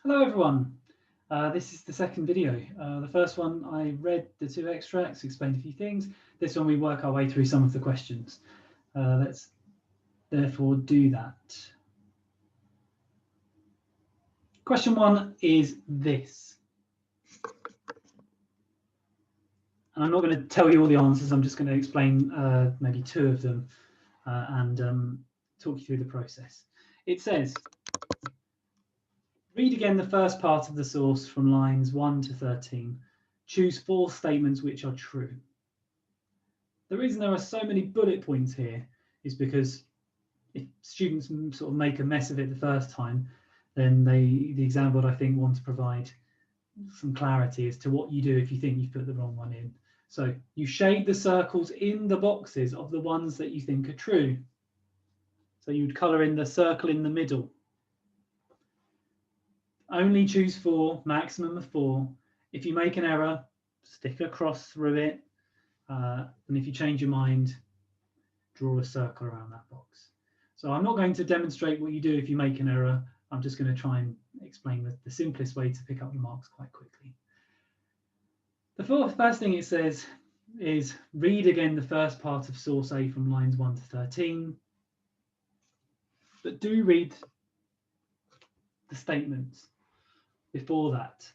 Hello everyone. This is the second video. The first one I read the two extracts, explained a few things. This one we work our way through some of the questions. Let's therefore do that. Question one is this. And I'm not going to tell you all the answers, I'm just going to explain maybe two of them and talk you through the process. It says, read again the first part of the source from lines 1 to 13. Choose 4 statements which are true. The reason there are so many bullet points here is because if students sort of make a mess of it the first time, then the exam board, I think, want to provide some clarity as to what you do if you think you've put the wrong one in. So you shade the circles in the boxes of the ones that you think are true. So you'd colour in the circle in the middle. Only choose 4, maximum of 4. If you make an error, stick a cross through it. And if you change your mind, draw a circle around that box. So I'm not going to demonstrate what you do if you make an error. I'm just going to try and explain the simplest way to pick up the marks quite quickly. The first thing it says is read again the first part of source A from lines 1 to 13. But do read the statements before that.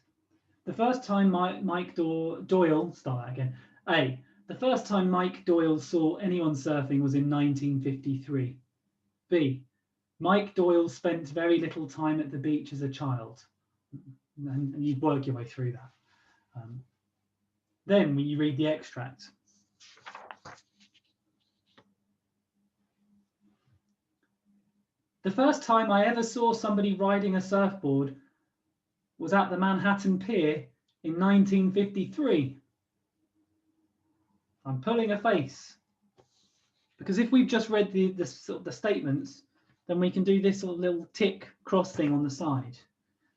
The first time Mike Doyle, start that again. A, the first time Mike Doyle saw anyone surfing was in 1953. B, Mike Doyle spent very little time at the beach as a child. And you'd work your way through that. Then when you read the extract, the first time I ever saw somebody riding a surfboard was at the Manhattan Pier in 1953. I'm pulling a face because if we've just read the statements, then we can do this little tick cross thing on the side,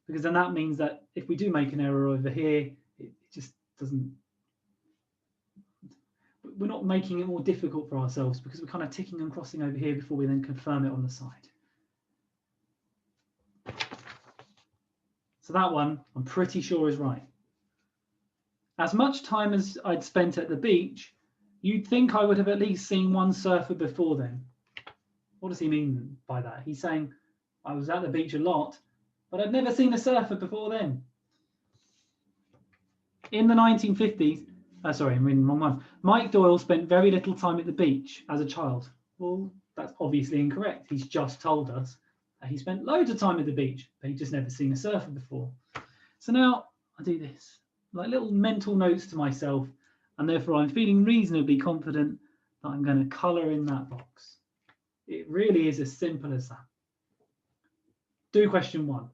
because then that means that if we do make an error over here, it just doesn't. We're not making it more difficult for ourselves because we're kind of ticking and crossing over here before we then confirm it on the side. So that one, I'm pretty sure is right. As much time as I'd spent at the beach, you'd think I would have at least seen one surfer before then. What does he mean by that? He's saying, I was at the beach a lot, but I'd never seen a surfer before then. In the 1950s, sorry, I'm reading the wrong one. Mike Doyle spent very little time at the beach as a child. Well, that's obviously incorrect. He's just told us that he spent loads of time at the beach, but he'd just never seen a surfer before. So now I do this, like little mental notes to myself, and therefore I'm feeling reasonably confident that I'm going to colour in that box. It really is as simple as that. Do question 1.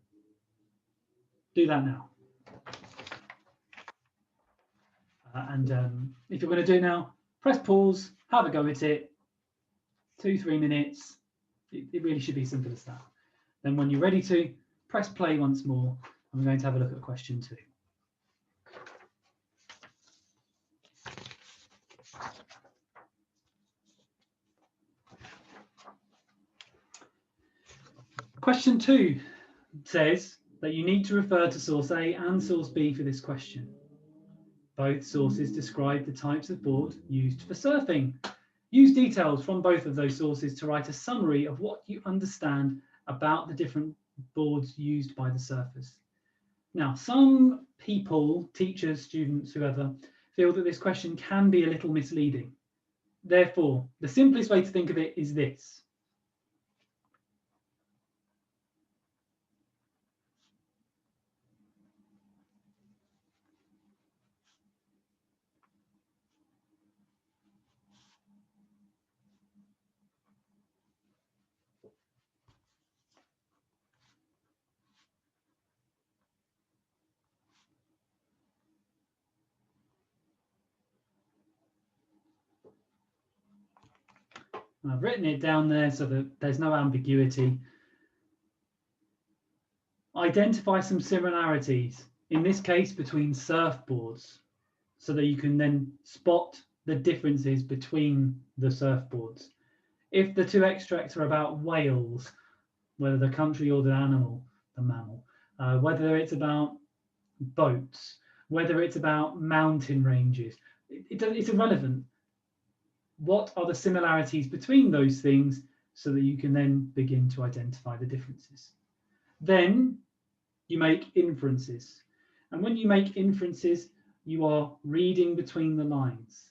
Do that now. And if you're going to do it now, press pause, have a go at it, 2-3 minutes. It really should be as simple as that. Then when you're ready to, press play once more, and we're going to have a look at question 2. Question 2 says that you need to refer to source A and source B for this question. Both sources describe the types of board used for surfing. Use details from both of those sources to write a summary of what you understand about the different boards used by the surfers. Now, some people, teachers, students, whoever, feel that this question can be a little misleading. Therefore, the simplest way to think of it is this. And I've written it down there so that there's no ambiguity. Identify some similarities, in this case between surfboards, so that you can then spot the differences between the surfboards. If the two extracts are about whales, whether the country or the animal, the mammal, whether it's about boats, whether it's about mountain ranges. It's irrelevant. What are the similarities between those things so that you can then begin to identify the differences? Then you make inferences. And when you make inferences, you are reading between the lines.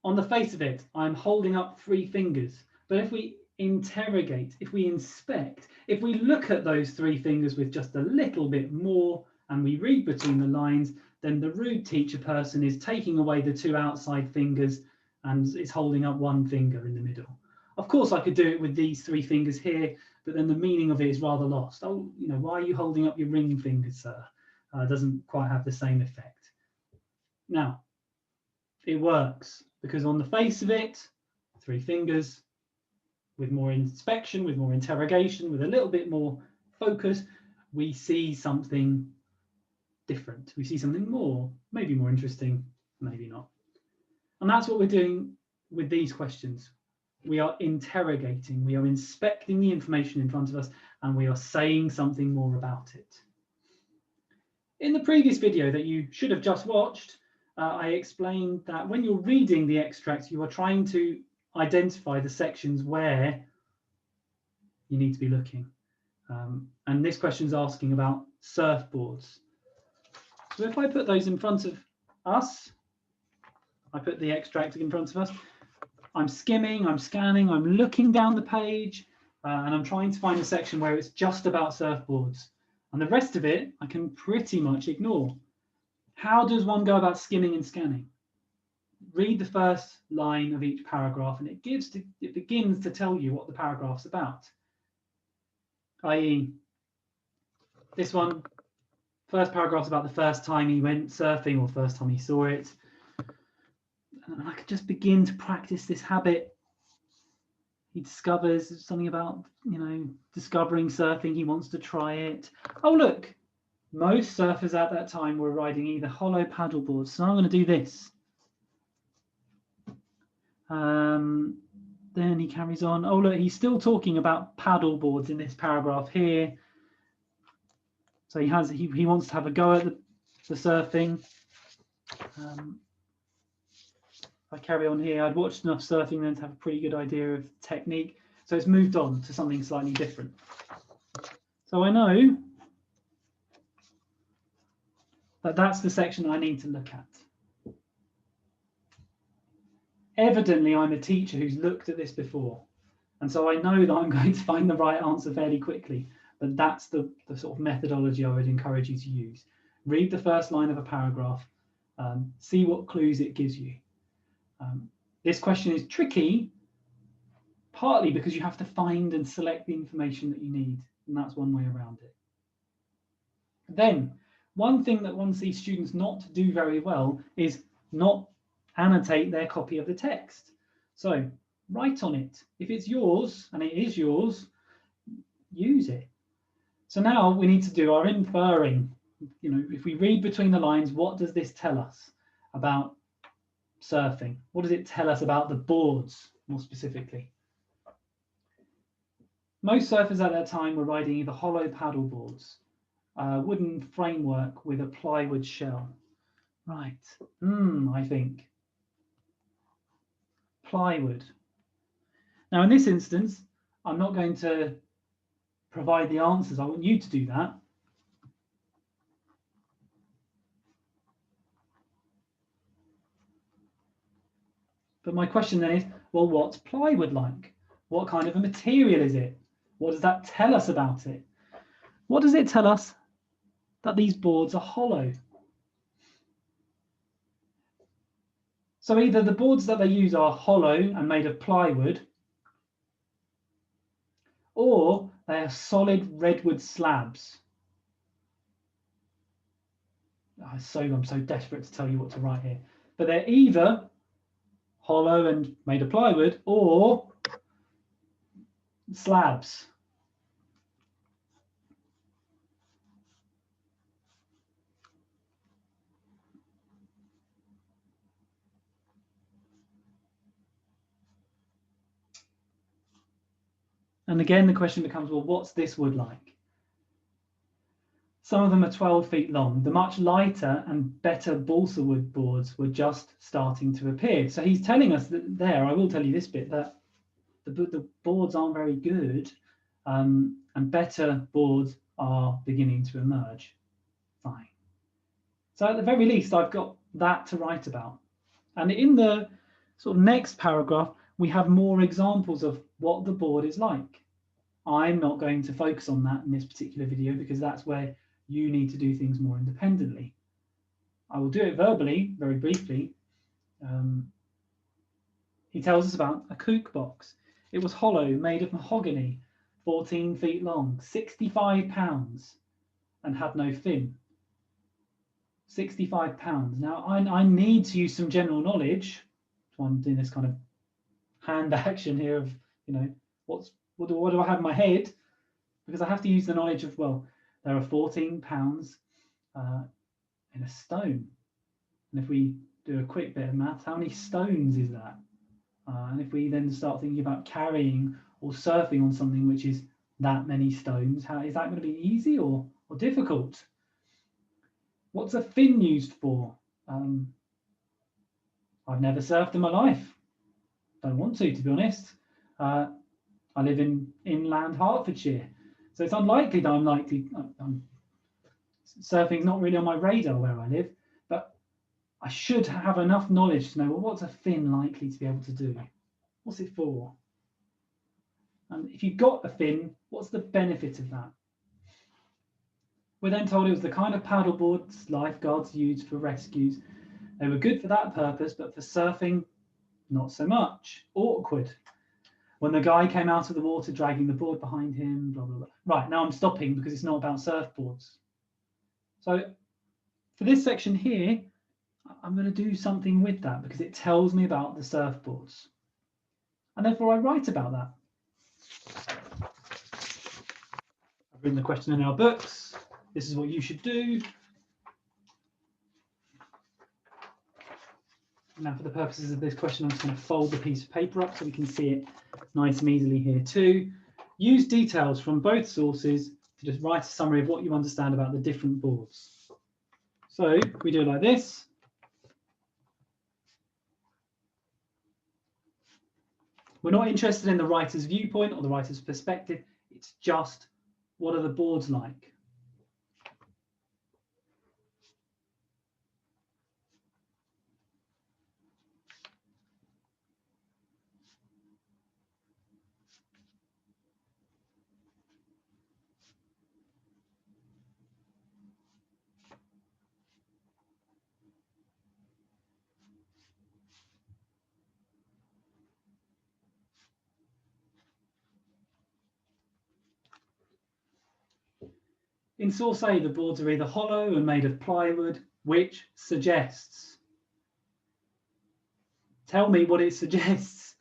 On the face of it, I'm holding up 3 fingers. But if we interrogate, if we inspect, if we look at those 3 fingers with just a little bit more and we read between the lines, then the rude teacher person is taking away the 2 outside fingers and is holding up 1 finger in the middle. Of course, I could do it with these 3 fingers here, but then the meaning of it is rather lost. Oh, you know, why are you holding up your ring finger, sir? Doesn't quite have the same effect. Now, it works because on the face of it, 3 fingers, with more inspection, with more interrogation, with a little bit more focus, we see something different. We see something more, maybe more interesting, maybe not. And that's what we're doing with these questions. We are interrogating, we are inspecting the information in front of us, and we are saying something more about it. In the previous video that you should have just watched, I explained that when you're reading the extracts, you are trying to identify the sections where you need to be looking. And this question is asking about surfboards. So if I put those in front of us, I put the extract in front of us, I'm skimming, I'm scanning, I'm looking down the page, and I'm trying to find a section where it's just about surfboards. And the rest of it, I can pretty much ignore. How does one go about skimming and scanning? Read the first line of each paragraph, and it begins to tell you what the paragraph's about. I.e., this one, first paragraph's about the first time he went surfing or first time he saw it. And I could just begin to practice this habit. He discovers something about, you know, discovering surfing. He wants to try it. Oh, look, most surfers at that time were riding either hollow paddle boards. So I'm going to do this. Then he carries on. Oh, look, he's still talking about paddle boards in this paragraph here. So he wants to have a go at the surfing. If I carry on here, I'd watched enough surfing then to have a pretty good idea of technique. So it's moved on to something slightly different. So I know that that's the section I need to look at. Evidently, I'm a teacher who's looked at this before. And so I know that I'm going to find the right answer fairly quickly. But that's the sort of methodology I would encourage you to use. Read the first line of a paragraph, see what clues it gives you. This question is tricky, partly because you have to find and select the information that you need, and that's one way around it. Then, one thing that one sees students not do very well is not annotate their copy of the text. So write on it. If it's yours, and it is yours, use it. So now we need to do our inferring. You know, if we read between the lines, what does this tell us about surfing? What does it tell us about the boards, more specifically? Most surfers at that time were riding either hollow paddle boards, wooden framework with a plywood shell. Right, I think. Plywood. Now, in this instance, I'm not going to provide the answers. I want you to do that. But my question then is, well, what's plywood like? What kind of a material is it? What does that tell us about it? What does it tell us that these boards are hollow? So either the boards that they use are hollow and made of plywood, or they are solid redwood slabs. I'm so desperate to tell you what to write here. But they're either hollow and made of plywood or slabs. And again, the question becomes, well, what's this wood like? Some of them are 12 feet long. The much lighter and better balsa wood boards were just starting to appear. So he's telling us that there, I will tell you this bit, that the boards aren't very good, and better boards are beginning to emerge. Fine. So at the very least, I've got that to write about. And in the sort of next paragraph, we have more examples of what the board is like. I'm not going to focus on that in this particular video because that's where you need to do things more independently. I will do it verbally, very briefly. He tells us about a kook box. It was hollow, made of mahogany, 14 feet long, 65 pounds, and had no fin. 65 pounds. Now, I need to use some general knowledge. So I'm doing this kind of hand action here of, you know, what do I have in my head? Because I have to use the knowledge of, well, there are 14 pounds in a stone. And if we do a quick bit of maths, how many stones is that? And if we then start thinking about carrying or surfing on something which is that many stones, how is that going to be easy or difficult? What's a fin used for? I've never surfed in my life. Don't want to be honest. I live in inland Hertfordshire, so it's unlikely that surfing's not really on my radar where I live, but I should have enough knowledge to know, well, what's a fin likely to be able to do? What's it for? And if you've got a fin, what's the benefit of that? We're then told it was the kind of paddleboards lifeguards used for rescues. They were good for that purpose, but for surfing, not so much. Awkward. When the guy came out of the water dragging the board behind him, blah, blah, blah. Right, now I'm stopping because it's not about surfboards. So for this section here, I'm going to do something with that because it tells me about the surfboards. And therefore I write about that. I've written the question in our books. This is what you should do. Now, for the purposes of this question, I'm just going to fold the piece of paper up so we can see it nice and easily here too. Use details from both sources to just write a summary of what you understand about the different boards. So we do it like this. We're not interested in the writer's viewpoint or the writer's perspective. It's just, what are the boards like? In source A, the boards are either hollow and made of plywood, which suggests. Tell me what it suggests.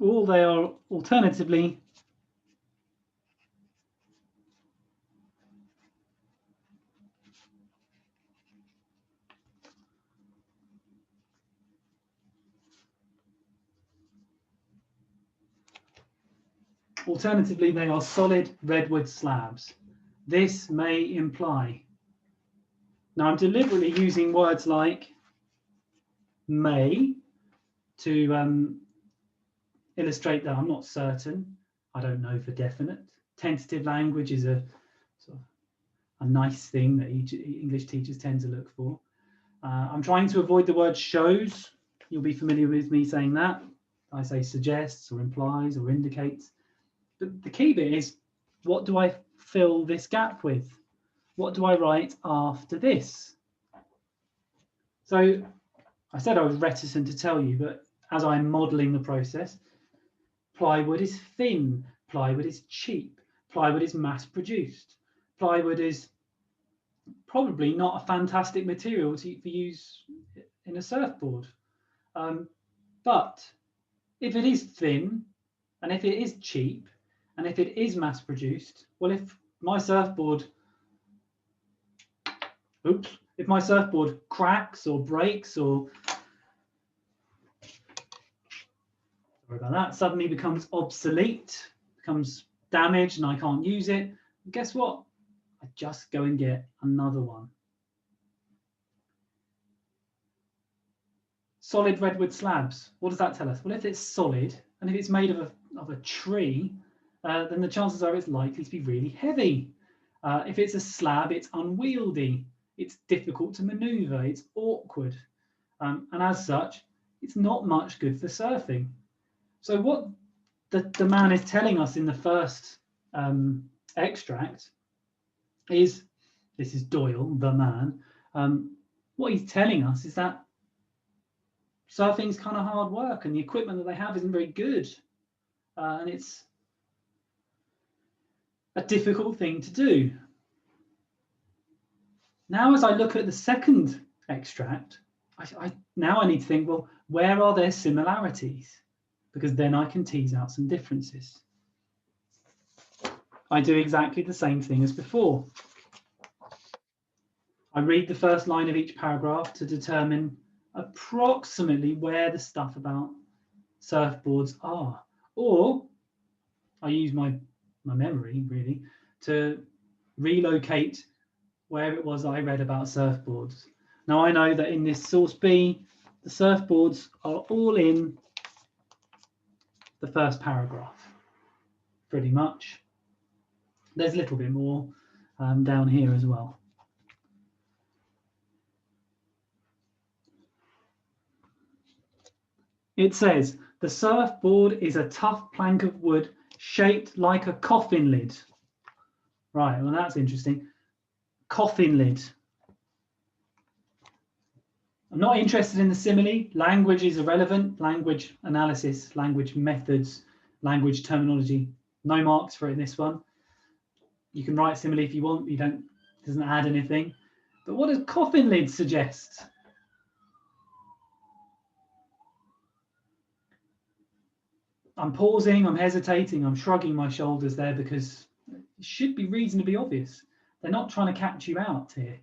Or they are alternatively they are solid redwood slabs. This may imply. Now I'm deliberately using words like may to illustrate that I'm not certain. I don't know for definite. Tentative language is a sort of a nice thing that English teachers tend to look for. I'm trying to avoid the word shows. You'll be familiar with me saying that. I say suggests or implies or indicates. But the key bit is, what do I fill this gap with? What do I write after this? So I said I was reticent to tell you, but as I'm modelling the process, plywood is thin, plywood is cheap, plywood is mass produced, plywood is probably not a fantastic material for use in a surfboard. But if it is thin, and if it is cheap, and if it is mass produced, well, if my surfboard Oops, if my surfboard cracks or breaks or, sorry about that, suddenly becomes obsolete, becomes damaged and I can't use it, guess what? I just go and get another one. Solid redwood slabs. What does that tell us? Well, if it's solid and if it's made of a tree, then the chances are it's likely to be really heavy. If it's a slab, it's unwieldy. It's difficult to maneuver. It's awkward. And as such, it's not much good for surfing. So what the man is telling us in the first extract is, this is Doyle, the man, what he's telling us is that surfing's kind of hard work and the equipment that they have isn't very good. And it's a difficult thing to do. Now, as I look at the second extract, I need to think, well, where are there similarities? Because then I can tease out some differences. I do exactly the same thing as before. I read the first line of each paragraph to determine approximately where the stuff about surfboards are, or I use my memory really to relocate where it was I read about surfboards. Now I know that in this source B, the surfboards are all in the first paragraph, pretty much. There's a little bit more down here as well. It says, the surfboard is a tough plank of wood shaped like a coffin lid. Right, well, that's interesting. Coffin lid. I'm not interested in the simile. Language is irrelevant. Language analysis, language methods, language terminology. No marks for it in this one. You can write simile if you want. You don't. It doesn't add anything. But what does coffin lid suggest? I'm pausing. I'm hesitating. I'm shrugging my shoulders there because it should be reasonably obvious. They're not trying to catch you out here.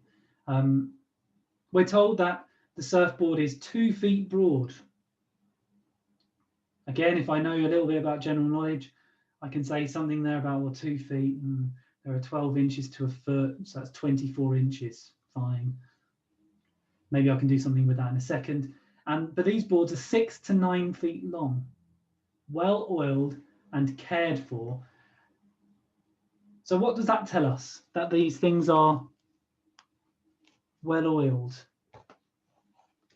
We're told that the surfboard is 2 feet broad. Again, if I know a little bit about general knowledge, I can say something there about, well, 2 feet, and there are 12 inches to a foot, so that's 24 inches, fine. Maybe I can do something with that in a second. But these boards are 6 to 9 feet long, well oiled and cared for. So what does that tell us? That these things are well oiled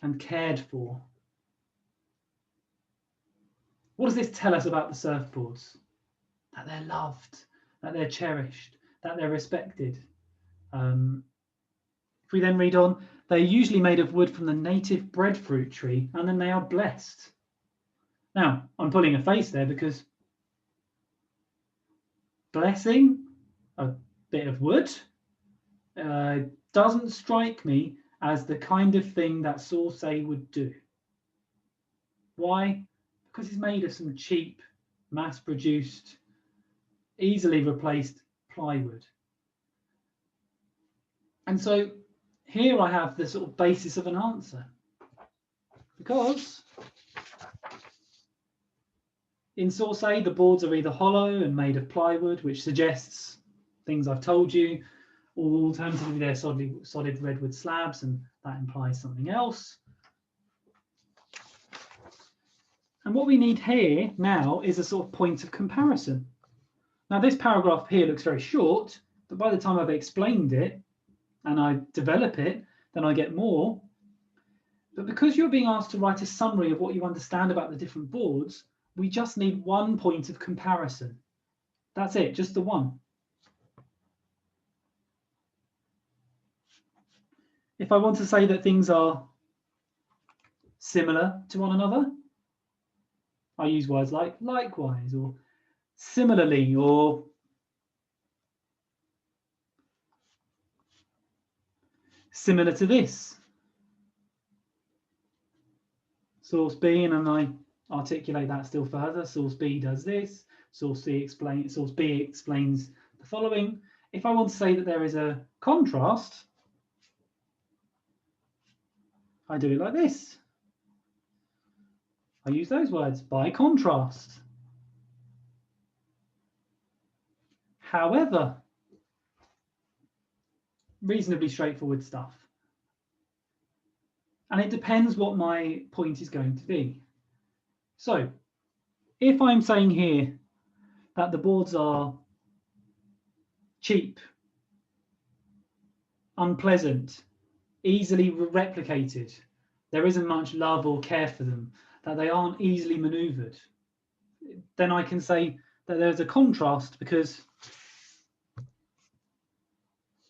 and cared for. What does this tell us about the surfboards? That they're loved, that they're cherished, that they're respected. If we then read on, they're usually made of wood from the native breadfruit tree, and then they are blessed. Now, I'm pulling a face there because blessing a bit of wood doesn't strike me as the kind of thing that source A would do. Why? Because it's made of some cheap, mass-produced, easily replaced plywood. And so here I have the sort of basis of an answer. Because in source A, the boards are either hollow and made of plywood, which suggests things I've told you, or alternatively they're solid redwood slabs, and that implies something else. And what we need here now is a sort of point of comparison. Now this paragraph here looks very short, but by the time I've explained it and I develop it, then I get more. But because you're being asked to write a summary of what you understand about the different boards, we just need one point of comparison. That's it, just the one. If I want to say that things are similar to one another, I use words like likewise or similarly or similar to this. Source B, and then I articulate that still further. Source B does this. Source B explains the following. If I want to say that there is a contrast, I do it like this. I use those words, by contrast. However, reasonably straightforward stuff. And it depends what my point is going to be. So if I'm saying here that the boards are cheap, unpleasant, easily replicated, there isn't much love or care for them, that they aren't easily maneuvered, then I can say that there's a contrast because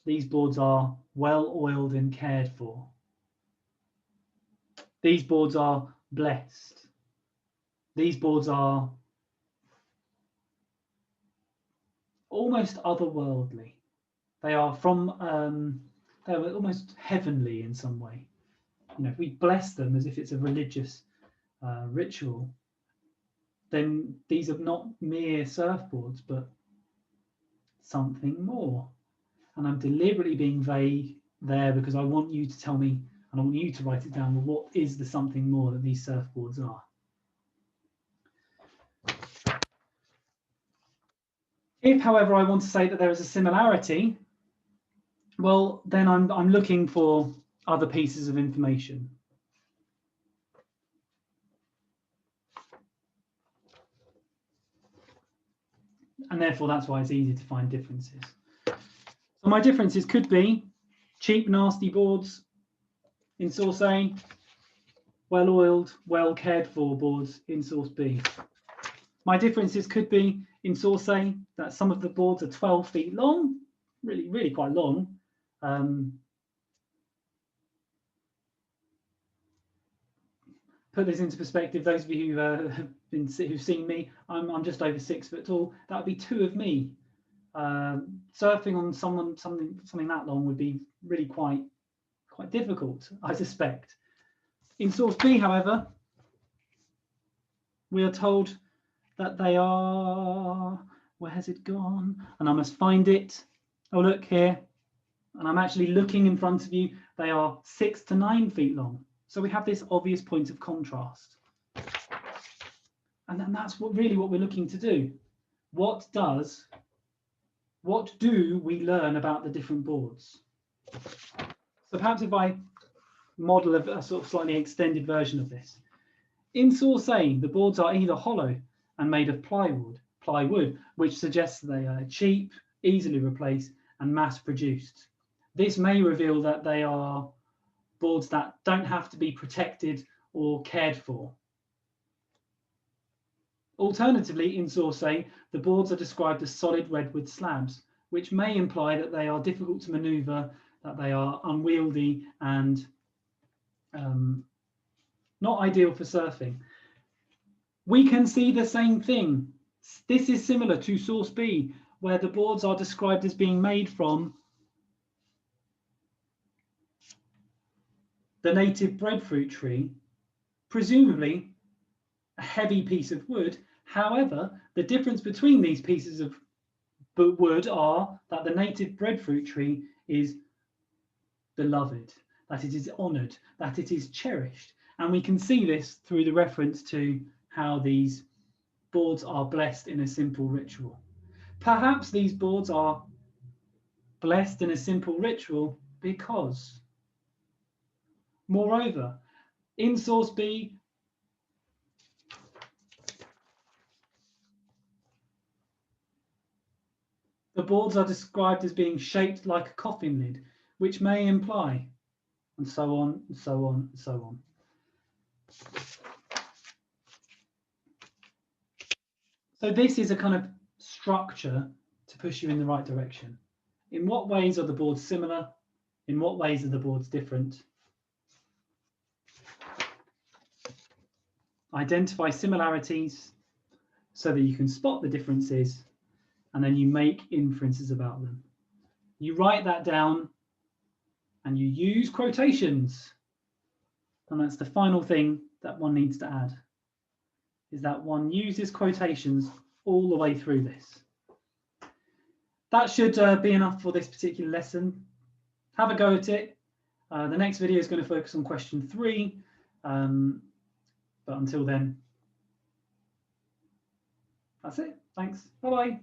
these boards are well oiled and cared for. These boards are blessed. These boards are almost otherworldly. They are from, they're almost heavenly in some way. You know, if we bless them as if it's a religious ritual, then these are not mere surfboards, but something more. And I'm deliberately being vague there because I want you to tell me, and I want you to write it down, well, what is the something more that these surfboards are? If, however, I want to say that there is a similarity, well, then I'm looking for other pieces of information. And therefore, that's why it's easy to find differences. So my differences could be cheap, nasty boards in source A, well-oiled, well-cared-for boards in source B. My differences could be in source A that some of the boards are 12 feet long, really quite long. Put this into perspective, those of you who've seen me, I'm just over 6 foot tall. That would be 2 of me. Surfing on something that long would be really quite difficult, I suspect. In source B, however, we are told that they are, where has it gone? And I must find it. Oh, look here. And I'm actually looking in front of you. They are 6 to 9 feet long. So we have this obvious point of contrast. And then that's really what we're looking to do. What do we learn about the different boards? So perhaps if I model a sort of slightly extended version of this. In source A, the boards are either hollow and made of plywood, which suggests they are cheap, easily replaced, and mass-produced. This may reveal that they are boards that don't have to be protected or cared for. Alternatively, in source A, the boards are described as solid redwood slabs, which may imply that they are difficult to maneuver, that they are unwieldy and not ideal for surfing. We can see the same thing. This is similar to source B, where the boards are described as being made from the native breadfruit tree, presumably a heavy piece of wood. However, the difference between these pieces of wood are that the native breadfruit tree is beloved, that it is honoured, that it is cherished. And we can see this through the reference to how these boards are blessed in a simple ritual. Perhaps these boards are blessed in a simple ritual because, moreover, in source B, the boards are described as being shaped like a coffin lid, which may imply, and so on, and so on, and so on. So this is a kind of structure to push you in the right direction. In what ways are the boards similar? In what ways are the boards different? Identify similarities so that you can spot the differences, and then you make inferences about them. You write that down and you use quotations. And that's the final thing that one needs to add, is that one uses quotations all the way through this. That should be enough for this particular lesson. Have a go at it. The next video is going to focus on question 3. But until then, that's it. Thanks. Bye-bye.